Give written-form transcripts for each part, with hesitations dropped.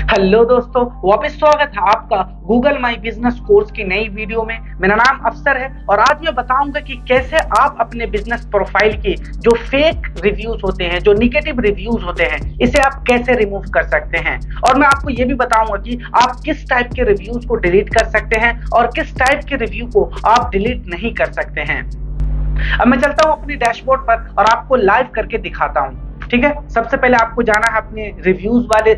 Hello दोस्तों, वापस स्वागत है आपका गूगल माई बिजनेस कोर्स की नई वीडियो में। मेरा नाम अफसर है और आज मैं बताऊंगा कि कैसे आप अपने बिजनेस प्रोफाइल की जो फेक रिव्यूज होते हैं, जो निगेटिव रिव्यूज होते हैं, इसे आप कैसे रिमूव कर सकते हैं। और मैं आपको ये भी बताऊंगा कि आप किस टाइप के रिव्यूज को डिलीट कर सकते हैं और किस टाइप के रिव्यू को आप डिलीट नहीं कर सकते हैं। अब मैं चलता हूँ अपने डैशबोर्ड पर और आपको लाइव करके दिखाता हूँ। ठीक है, सबसे पहले आपको जाना है अपने रिव्यूज वाले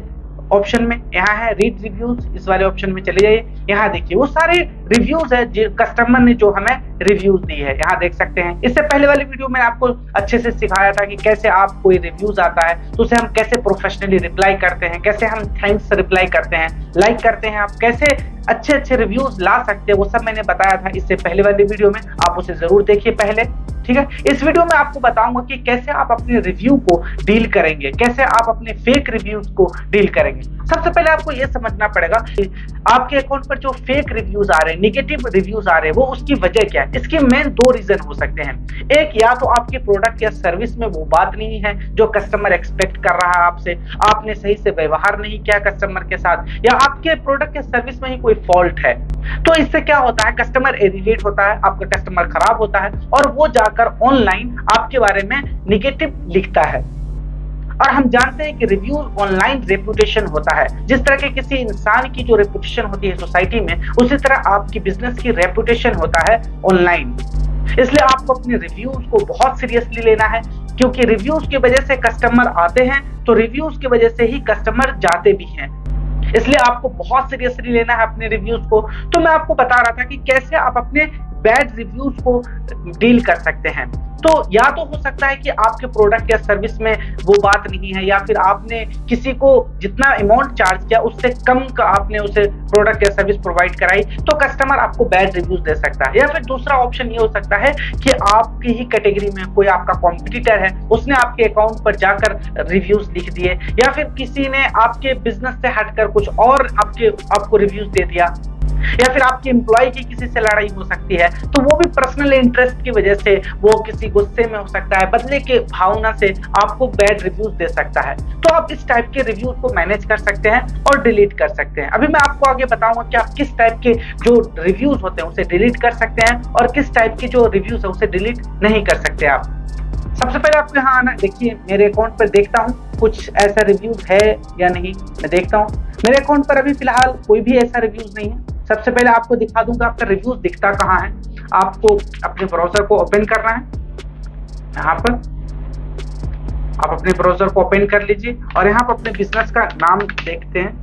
ऑप्शन में। यहाँ है रीड रिव्यूज, इस वाले ऑप्शन में चले जाइए। यहाँ देखिए वो सारे रिव्यूज है जो कस्टमर ने जो हमें रिव्यूज दी है, यहाँ देख सकते हैं। इससे पहले वाली वीडियो में आपको अच्छे से सिखाया था कि कैसे आप कोई रिव्यूज आता है तो उसे हम कैसे प्रोफेशनली रिप्लाई करते हैं, कैसे हम थैंक्स रिप्लाई करते हैं, लाइक करते हैं, आप कैसे अच्छे अच्छे रिव्यूज ला सकते हैं, वो सब मैंने बताया था इससे पहले वाली वीडियो में। आप उसे जरूर देखिए पहले। ठीक है, इस वीडियो में आपको बताऊंगा कि कैसे आप अपने रिव्यू को डील करेंगे, कैसे आप अपने फेक रिव्यूज को डील करेंगे। सबसे पहले आपको यह समझना पड़ेगा कि आपके अकाउंट पर जो फेक रिव्यूज आ रहे हैं, निगेटिव रिव्यूज आ रहे हैं, वो उसकी वजह क्या है। इसके मेन दो रीजन हो सकते हैं। एक, या तो आपके प्रोडक्ट या सर्विस में वो बात नहीं है जो कस्टमर एक्सपेक्ट कर रहा है आपसे, आपने सही से व्यवहार नहीं किया कस्टमर के साथ, या आपके प्रोडक्ट या सर्विस में ही कोई फॉल्ट है। तो इससे क्या होता है, कस्टमर इरिटेट होता है, आपका कस्टमर खराब होता है और वो जाकर ऑनलाइन आपके बारे में निगेटिव लिखता है। और हम जानते हैं कि रिव्यू ऑनलाइन रेपुटेशन होता है। जिस तरह के किसी इंसान की जो रेपुटेशन होती है सोसाइटी में, उसी तरह आपकी बिजनेस की रेपुटेशन होता है ऑनलाइन। इसलिए आपको अपने रिव्यूज को बहुत सीरियसली लेना है, क्योंकि रिव्यूज की वजह से कस्टमर आते हैं तो रिव्यूज की वजह से ही कस्टमर जाते भी हैं। इसलिए आपको बहुत सीरियसली लेना है अपने रिव्यूज को। तो मैं आपको बता रहा था कि कैसे आप अपने बैड रिव्यूज को डील कर सकते हैं। तो या तो हो सकता है कि आपके प्रोडक्ट या सर्विस में वो बात नहीं है, या फिर आपने किसी को जितना अमाउंट चार्ज किया उससे कम का आपने उसे प्रोडक्ट या सर्विस प्रोवाइड कराई, तो कस्टमर आपको बैड रिव्यूज दे सकता है। या फिर दूसरा ऑप्शन ये हो सकता है कि आपकी ही कैटेगरी में कोई आपका कॉम्पिटिटर है, उसने आपके अकाउंट पर जाकर रिव्यूज लिख दिए, या फिर किसी ने आपके बिजनेस से हटकर कुछ और आपको रिव्यूज दे दिया, या फिर आपके एम्प्लॉय की किसी से लड़ाई हो सकती है, तो वो भी पर्सनल इंटरेस्ट की वजह से, वो किसी गुस्से में हो सकता है, बदले के भावना से आपको बैड रिव्यूज दे सकता है। तो आप इस टाइप के रिव्यूज को मैनेज कर सकते हैं और डिलीट कर सकते हैं। अभी मैं आपको आगे बताऊंगा कि आप किस टाइप के जो रिव्यूज होते हैं उसे डिलीट कर सकते हैं और किस टाइप के जो रिव्यूज है उसे डिलीट नहीं कर सकते आप। सबसे पहले आपको यहाँ आना, देखिए मेरे अकाउंट पर देखता हूँ कुछ ऐसा रिव्यूज है या नहीं। मैं देखता हूँ मेरे अकाउंट पर अभी फिलहाल कोई भी ऐसा रिव्यूज नहीं है। सबसे पहले आपको दिखा दूंगा आपका रिव्यूज दिखता कहाँ है। आपको अपने ब्राउजर को ओपन करना है। यहाँ पर आप अपने ब्राउजर को ओपन कर लीजिए और यहाँ पर अपने बिजनेस का नाम देखते हैं।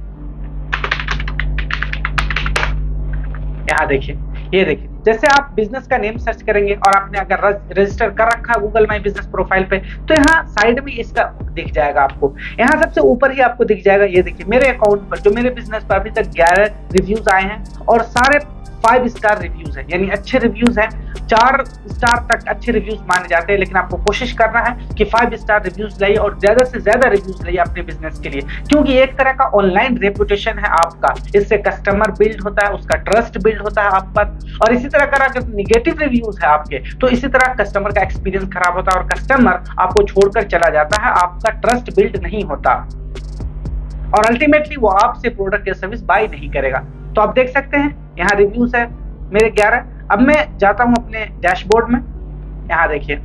यहाँ देखिए, ये देखिए, जैसे आप बिजनेस का नेम सर्च करेंगे और आपने अगर रजिस्टर कर रखा है गूगल माई बिजनेस प्रोफाइल पे, तो यहाँ साइड में इसका दिख जाएगा आपको। यहाँ सबसे ऊपर ही आपको दिख जाएगा, ये देखिए मेरे अकाउंट पर जो मेरे बिजनेस पर अभी तक 11 रिव्यूज आए हैं और सारे 5 स्टार रिव्यूज है, यानी अच्छे रिव्यूज हैं। 4 स्टार तक अच्छे रिव्यूज माने जाते हैं, लेकिन आपको कोशिश करना है कि 5 स्टार रिव्यूज लाइए और ज्यादा से ज्यादा रिव्यूज लाइए अपने बिजनेस के लिए, क्योंकि एक तरह का ऑनलाइन रेपुटेशन है आपका। इससे कस्टमर बिल्ड होता है, उसका ट्रस्ट बिल्ड होता है आप पर। और इसी तरह का अगर निगेटिव रिव्यूज है आपके, तो इसी तरह कस्टमर का एक्सपीरियंस खराब होता है और कस्टमर आपको छोड़कर चला जाता है, आपका ट्रस्ट बिल्ड नहीं होता और अल्टीमेटली वो आपसे प्रोडक्ट या सर्विस बाय नहीं करेगा। तो आप देख सकते हैं यहाँ रिव्यूज है मेरे 11। अब मैं जाता हूं अपने डैशबोर्ड में। यहाँ देखिए,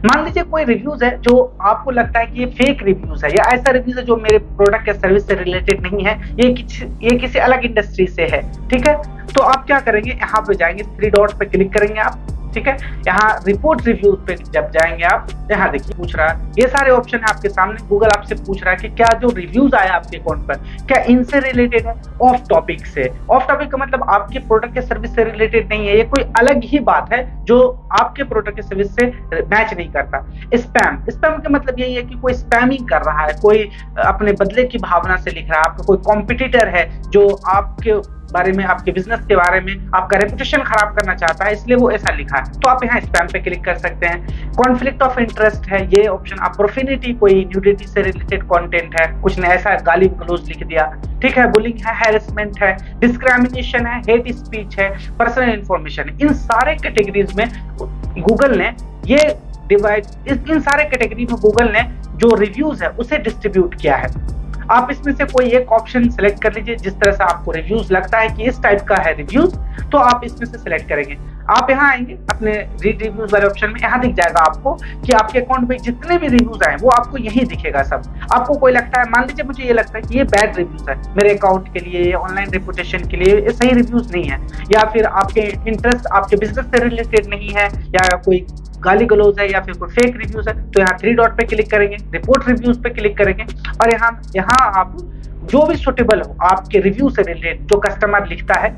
मान लीजिए कोई रिव्यूज है जो आपको लगता है कि ये फेक रिव्यूज है, या ऐसा रिव्यूज है जो मेरे प्रोडक्ट या सर्विस से रिलेटेड नहीं है, ये किसी अलग इंडस्ट्री से है। ठीक है, तो आप क्या करेंगे, यहाँ पे जाएंगे, 3 डॉट पे क्लिक करेंगे आप। ठीक है, यहाँ रिपोर्ट रिव्यूज पे जब जाएंगे आप, यहाँ देखिए पूछ रहा है, ये सारे ऑप्शन है आपके सामने। गूगल आपसे पूछ रहा है कि क्या जो रिव्यूज आया आपके अकाउंट पर क्या इनसे रिलेटेड है, ऑफ टॉपिक से। ऑफ टॉपिक का मतलब आपके प्रोडक्ट या सर्विस से रिलेटेड नहीं है, ये कोई अलग ही बात है जो आपके प्रोडक्ट या सर्विस से मैच नहीं करता। स्पैम का मतलब यही है कि कोई स्पैमिंग कर रहा है, कोई अपने बदले की भावना से लिख रहा है, आपका कोई कॉम्पिटिटर है जो आपके बारे में, आपके बिजनेस के बारे में आपका रेपुटेशन खराब करना चाहता है, इसलिए वो ऐसा लिखा है। तो आप यहाँ स्पैम पे क्लिक कर सकते हैं। कॉन्फ्लिक्ट ऑफ इंटरेस्ट है ये ऑप्शन, आप प्रोफेनिटी, कोई न्यूडिटी से रिलेटेड कंटेंट है, कुछ ने ऐसा गाली गलौज लिख दिया। ठीक है, बुलिंग है, हैरेसमेंट है, डिस्क्रिमिनेशन है, हेट स्पीच है, पर्सनल इंफॉर्मेशन है। इन सारे कैटेगरीज में गूगल ने ये डिवाइड, इन सारे कैटेगरी में गूगल ने जो रिव्यूज है उसे डिस्ट्रीब्यूट किया है। आप इसमें से कोई एक ऑप्शन सेलेक्ट कर लीजिए, जिस तरह से आपको रिव्यूज लगता है कि इस टाइप का है रिव्यूज, तो आप इसमें से सिलेक्ट करेंगे। आप यहाँ आएंगे अपने रीड रिव्यूज वाले ऑप्शन में, यहाँ दिख जाएगा आपको कि आपके अकाउंट में जितने भी रिव्यूज आए वो आपको यही दिखेगा सब। आपको कोई लगता है, मान लीजिए मुझे ये लगता है कि ये बैड रिव्यूज है मेरे अकाउंट के लिए, ऑनलाइन रेपुटेशन के लिए ये सही रिव्यूज नहीं है, या फिर आपके इंटरेस्ट आपके बिजनेस से रिलेटेड नहीं है, या कोई गाली गलौज है, या फिर कोई फेक रिव्यूज है, तो यहाँ 3 डॉट पे क्लिक करेंगे, रिपोर्ट रिव्यूज पे क्लिक करेंगे, और यहाँ आप जो भी सुटेबल हो आपके रिव्यू से रिलेटेड जो कस्टमर लिखता है,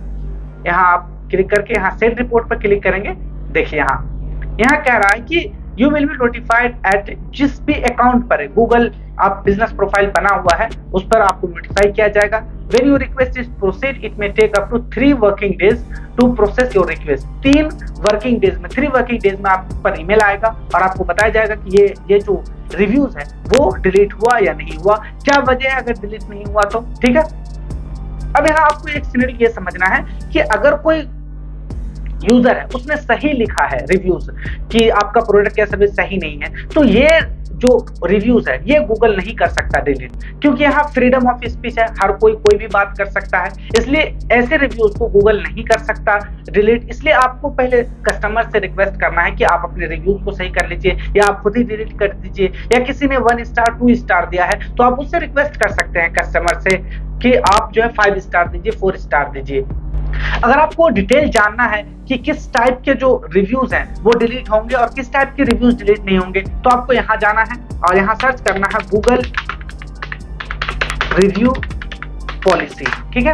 यहाँ आप क्लिक करके यहाँ सेंड रिपोर्ट पर क्लिक करेंगे। देखिए यहाँ कह रहा है कि you will be notified at, जिस भी अकाउंट पर गूगल आप बिजनेस प्रोफाइल बना हुआ है उस पर आपको नोटिफाई किया जाएगा। When your request is proceed it may take up to 3 working days to process your request. 3 working days में आप पर ईमेल आएगा और आपको बताया जाएगा कि ये जो रिव्यूज है वो डिलीट हुआ या नहीं हुआ, क्या वजह है अगर डिलीट नहीं हुआ तो, ठीक है। अब यहाँ आपको एक सिनेरियो ये समझना है कि अगर कोई यूजर है उसने सही लिखा है रिव्यूज कि आपका प्रोडक्ट या सर्विस सही नहीं है, तो ये जो रिव्यूज है ये गूगल नहीं कर सकता डिलीट, क्योंकि यहाँ फ्रीडम ऑफ स्पीच है, हर कोई भी बात कर सकता है, इसलिए ऐसे रिव्यूज को गूगल नहीं कर सकता डिलीट। इसलिए आपको पहले कस्टमर से रिक्वेस्ट करना है कि आप अपने रिव्यूज को सही कर लीजिए, या आप खुद ही डिलीट कर दीजिए, या किसी ने 1 स्टार 2 स्टार दिया है तो आप उससे रिक्वेस्ट कर सकते हैं कस्टमर से कि आप जो है 5 स्टार दीजिए, 4 स्टार दीजिए। अगर आपको डिटेल जानना है कि किस टाइप के जो रिव्यूज हैं वो डिलीट होंगे और किस टाइप के रिव्यूज डिलीट नहीं होंगे, तो आपको यहाँ जाना है और यहाँ सर्च करना है गूगल रिव्यू पॉलिसी, ठीक है।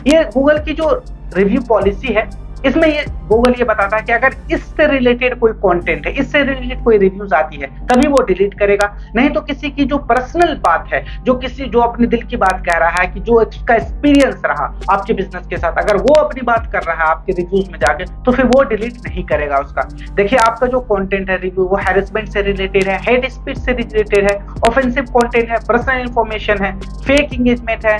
ये गूगल की जो रिव्यू पॉलिसी है इसमें ये गूगल ये बताता है कि अगर इससे रिलेटेड कोई कंटेंट है, इससे रिलेटेड कोई रिव्यूज आती है तभी वो डिलीट करेगा, नहीं तो किसी की जो पर्सनल बात है, जो अपने दिल की बात कह रहा है, कि जो उसका एक्सपीरियंस रहा आपके बिजनेस के साथ, अगर वो अपनी बात कर रहा है आपके रिव्यूज में जाके, तो फिर वो डिलीट नहीं करेगा उसका। देखिए आपका जो कंटेंट है रिव्यू वो हैरेसमेंट से रिलेटेड है, हेट स्पीच से रिलेटेड है, ऑफेंसिव कंटेंट है, पर्सनल इंफॉर्मेशन है, फेक एंगेजमेंट है,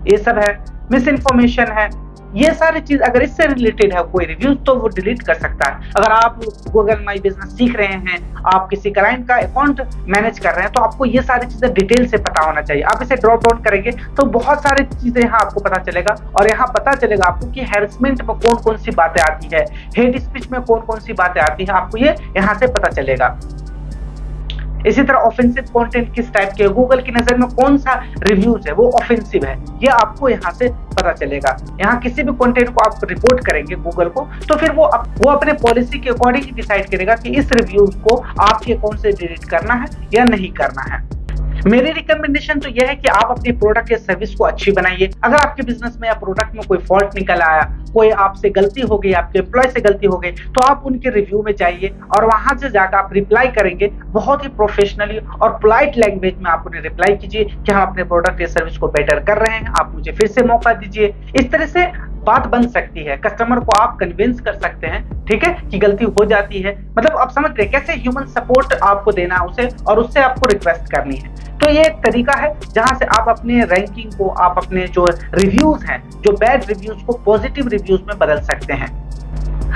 ये सब है, मिस इन्फॉर्मेशन है, ये सारी चीज अगर इससे रिलेटेड है कोई रिव्यूज तो वो डिलीट कर सकता है। अगर आप गूगल माई बिजनेस सीख रहे हैं, आप किसी क्लाइंट का अकाउंट मैनेज कर रहे हैं, तो आपको ये सारी चीजें डिटेल से पता होना चाहिए। आप इसे ड्रॉप डाउन करेंगे तो बहुत सारी चीजें यहाँ आपको पता चलेगा, और यहाँ पता चलेगा आपको कि हैरेसमेंट में कौन कौन सी बातें आती है, हेट स्पीच में कौन कौन सी बातें आती है, आपको ये यहाँ से पता चलेगा। इसी तरह ऑफेंसिव कंटेंट किस टाइप के, गूगल की नजर में कौन सा रिव्यूज है वो ऑफेंसिव है, ये आपको यहाँ से पता चलेगा। यहाँ किसी भी कंटेंट को आप रिपोर्ट करेंगे गूगल को, तो फिर वो अपने पॉलिसी के अकॉर्डिंग डिसाइड करेगा कि इस रिव्यूज को आपके अकाउंट से डिलीट करना है या नहीं करना है। मेरी रिकमेंडेशन तो यह है कि आप अपनी प्रोडक्ट या सर्विस को अच्छी बनाइए। अगर आपके बिजनेस में या प्रोडक्ट में कोई फॉल्ट निकल आया, कोई आपसे गलती हो गई, आपके एम्प्लॉय से गलती हो गई, तो आप उनके रिव्यू में जाइए और वहां से जाकर आप रिप्लाई करेंगे बहुत ही प्रोफेशनली और पोलाइट लैंग्वेज में आप उन्हें रिप्लाई कीजिए कि हम अपने प्रोडक्ट या सर्विस को बेटर कर रहे हैं, आप मुझे फिर से मौका दीजिए। इस तरह से बात बन सकती है, कस्टमर को आप कन्विंस कर सकते हैं, ठीक है, कि गलती हो जाती है। मतलब आप समझ रहे कैसे ह्यूमन सपोर्ट आपको देना है उसे, और उससे आपको रिक्वेस्ट करनी है। तो ये एक तरीका है जहां से आप अपने रैंकिंग को, आप अपने जो रिव्यूज हैं, जो बैड रिव्यूज को पॉजिटिव रिव्यूज में बदल सकते हैं।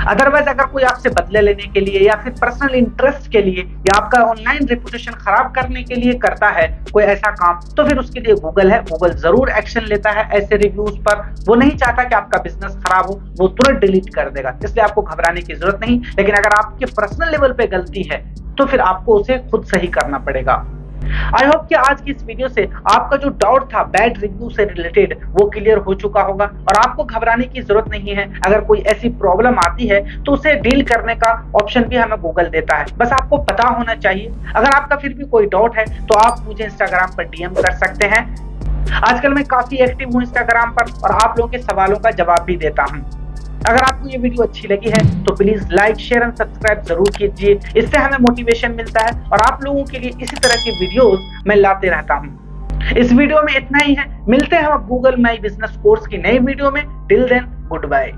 अदरवाइज अगर कोई आपसे बदले लेने के लिए या फिर पर्सनल इंटरेस्ट के लिए या आपका ऑनलाइन रेपुटेशन खराब करने के लिए करता है कोई ऐसा काम, तो फिर उसके लिए गूगल है, गूगल जरूर एक्शन लेता है ऐसे रिव्यूज पर। वो नहीं चाहता कि आपका बिजनेस खराब हो, वो तुरंत डिलीट कर देगा, इसलिए आपको घबराने की जरूरत नहीं। लेकिन अगर आपके पर्सनल लेवल पे गलती है तो फिर आपको उसे खुद सही करना पड़ेगा। आई होप कि आज की इस वीडियो से आपका जो डाउट था बैड रिव्यू से रिलेटेड वो क्लियर हो चुका होगा, और आपको घबराने की जरूरत नहीं है। अगर कोई ऐसी प्रॉब्लम आती है तो उसे डील करने का ऑप्शन भी हमें गूगल देता है, बस आपको पता होना चाहिए। अगर आपका फिर भी कोई डाउट है तो आप मुझे इंस्टाग्राम पर डीएम कर सकते हैं। आजकल मैं काफी एक्टिव हूँ इंस्टाग्राम पर और आप लोगों के सवालों का जवाब भी देता हूँ। अगर आपको ये वीडियो अच्छी लगी है तो please like, share and subscribe जरूर कीजिए, इससे हमें मोटिवेशन मिलता है और आप लोगों के लिए इसी तरह की वीडियोस मैं लाते रहता हूँ। इस वीडियो में इतना ही है, मिलते हैं हम गूगल माई बिजनेस कोर्स की नई वीडियो में। Till then good bye.